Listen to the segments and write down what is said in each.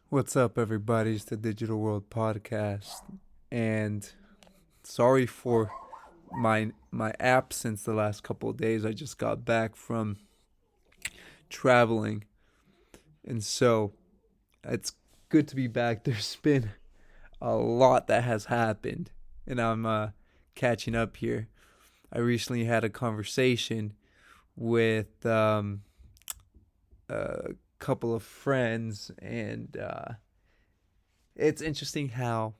What's up, everybody? It's the Digital World Podcast, and sorry for my absence the last couple of days. I just got back from traveling, and so it's good to be back. There's been a lot that has happened, and I'm catching up here. I recently had a conversation with a couple of friends, and it's interesting how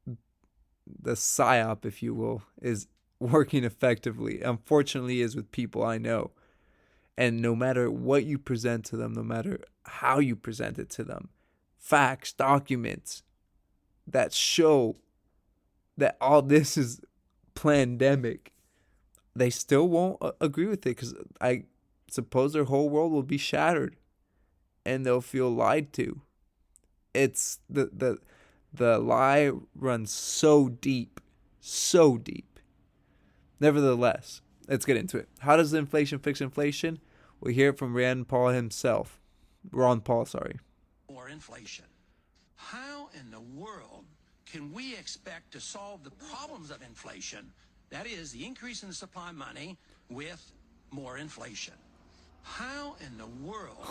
the psyop, if you will, is working effectively. Unfortunately, is with people I know. And no matter what you present to them, no matter how you present it to them, facts, documents that show that all this is pandemic, they still won't agree with it because I suppose their whole world will be shattered and they'll feel lied to. It's the lie runs so deep. Nevertheless, let's get into it. How does inflation fix inflation? We hear it from Rand Paul himself. Ron Paul, sorry. Or inflation. How in the world can we expect to solve the problems of inflation, that is, the increase in the supply of money, with more inflation? How in the world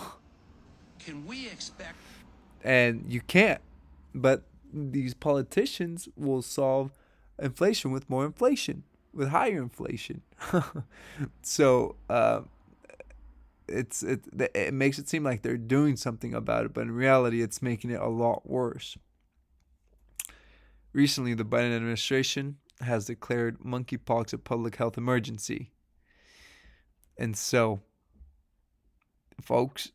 can we expect? And you can't. But these politicians will solve inflation with more inflation, with higher inflation. So it makes it seem like they're doing something about it, but in reality, it's making it a lot worse. Recently, the Biden administration has declared monkeypox a public health emergency. And so, folks,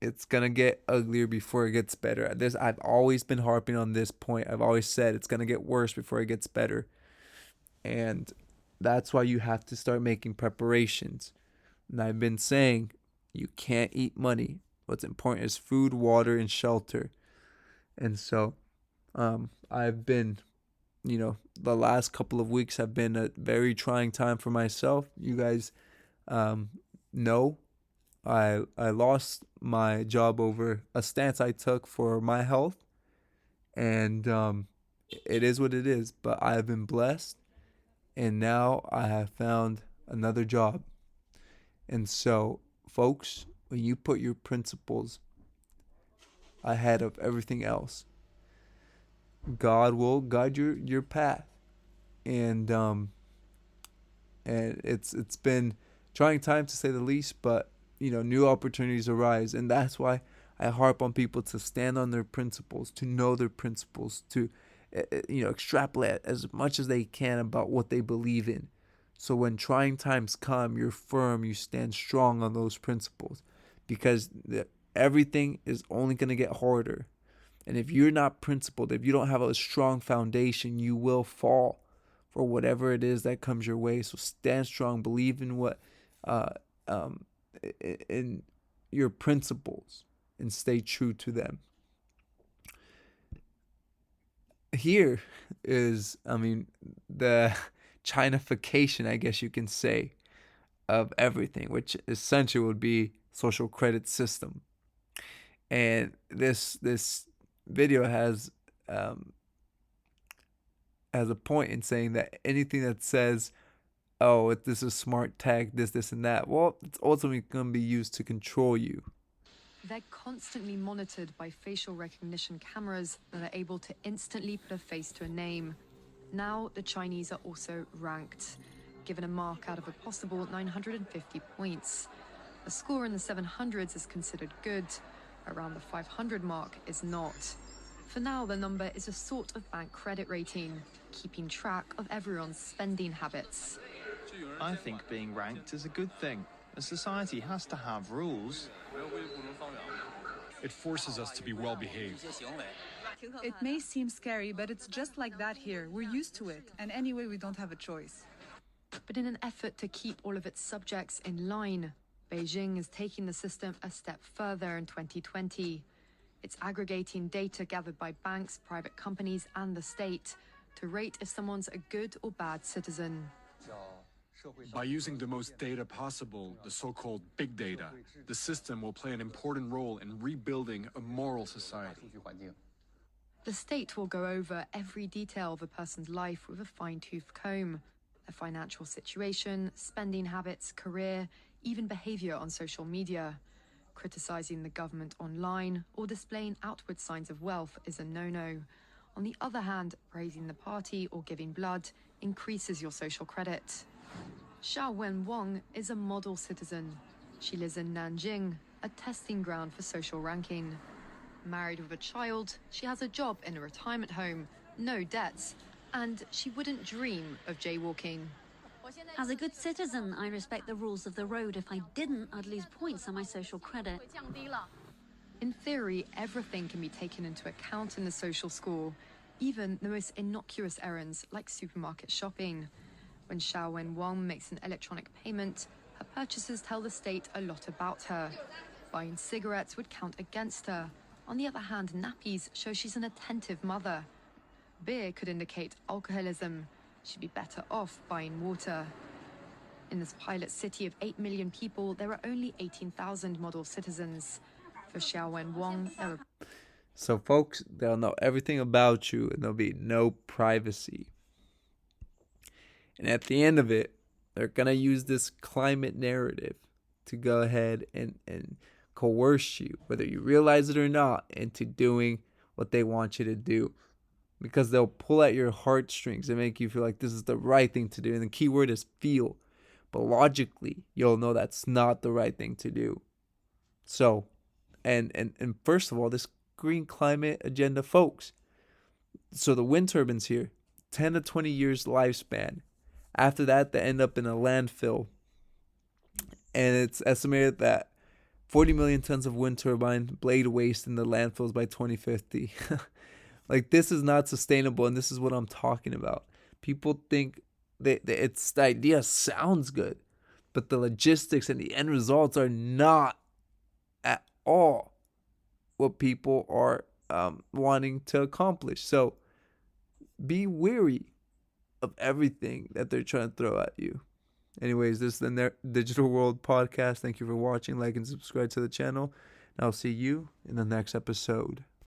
it's gonna get uglier before it gets better. This I've always been harping on this point. I've always said it's gonna get worse before it gets better. And that's why you have to start making preparations. And I've been saying you can't eat money. What's important is food, water, and shelter. And so I've been, the last couple of weeks have been a very trying time for myself. You guys know I lost my job over a stance I took for my health, and it is what it is. But I have been blessed, and now I have found another job. And so, folks, when you put your principles ahead of everything else, God will guide your path. And it's been trying time to say the least, but new opportunities arise, and that's why I harp on people to stand on their principles, to know their principles, to extrapolate as much as they can about what they believe in. So when trying times come, you're firm, you stand strong on those principles, because everything is only going to get harder. And if you're not principled, if you don't have a strong foundation, you will fall for whatever it is that comes your way. So stand strong, believe in what, uh, um, in your principles, and stay true to them. Here is, the Chinafication, I guess you can say, of everything, which essentially would be social credit system. And this video um, has a point in saying that anything that says, "Oh, this is smart tech, this and that," well, it's ultimately going to be used to control you. They're constantly monitored by facial recognition cameras that are able to instantly put a face to a name. Now, the Chinese are also ranked, given a mark out of a possible 950 points. A score in the 700s is considered good. Around the 500 mark is not. For now, the number is a sort of bank credit rating, keeping track of everyone's spending habits. I think being ranked is a good thing. A society has to have rules. It forces us to be well behaved. It may seem scary, but it's just like that here. We're used to it, and anyway, we don't have a choice. But in an effort to keep all of its subjects in line, Beijing is taking the system a step further in 2020. It's aggregating data gathered by banks, private companies, and the state to rate if someone's a good or bad citizen. By using the most data possible, the so-called big data, the system will play an important role in rebuilding a moral society. The state will go over every detail of a person's life with a fine-tooth comb. Their financial situation, spending habits, career, even behavior on social media. Criticizing the government online or displaying outward signs of wealth is a no-no. On the other hand, praising the party or giving blood increases your social credit. Xiao Wenwang is a model citizen. She lives in Nanjing, a testing ground for social ranking. Married with a child, she has a job in a retirement home, no debts, and she wouldn't dream of jaywalking. As a good citizen, I respect the rules of the road. If I didn't, I'd lose points on my social credit. In theory, everything can be taken into account in the social score, even the most innocuous errands like supermarket shopping. When Xiao Wenwang makes an electronic payment, her purchases tell the state a lot about her. Buying cigarettes would count against her. On the other hand, nappies show she's an attentive mother. Beer could indicate alcoholism. She'd be better off buying water. In this pilot city of 8 million people, there are only 18,000 model citizens. For Xiao Wenwang, there are... So, folks, they'll know everything about you and there'll be no privacy. And at the end of it, they're going to use this climate narrative to go ahead and coerce you, whether you realize it or not, into doing what they want you to do. Because they'll pull at your heartstrings and make you feel like this is the right thing to do. And the key word is feel. But logically, you'll know that's not the right thing to do. So, and first of all, this green climate agenda, folks. So the wind turbines here, 10 to 20 years lifespan. After that, they end up in a landfill. And it's estimated that 40 million tons of wind turbine blade waste in the landfills by 2050. Like, this is not sustainable, and this is what I'm talking about. People think that it's the idea sounds good, but the logistics and the end results are not at all what people are wanting to accomplish. So be wary of everything that they're trying to throw at you. Anyways, this is the Digital World Podcast. Thank you for watching. Like and subscribe to the channel. And I'll see you in the next episode.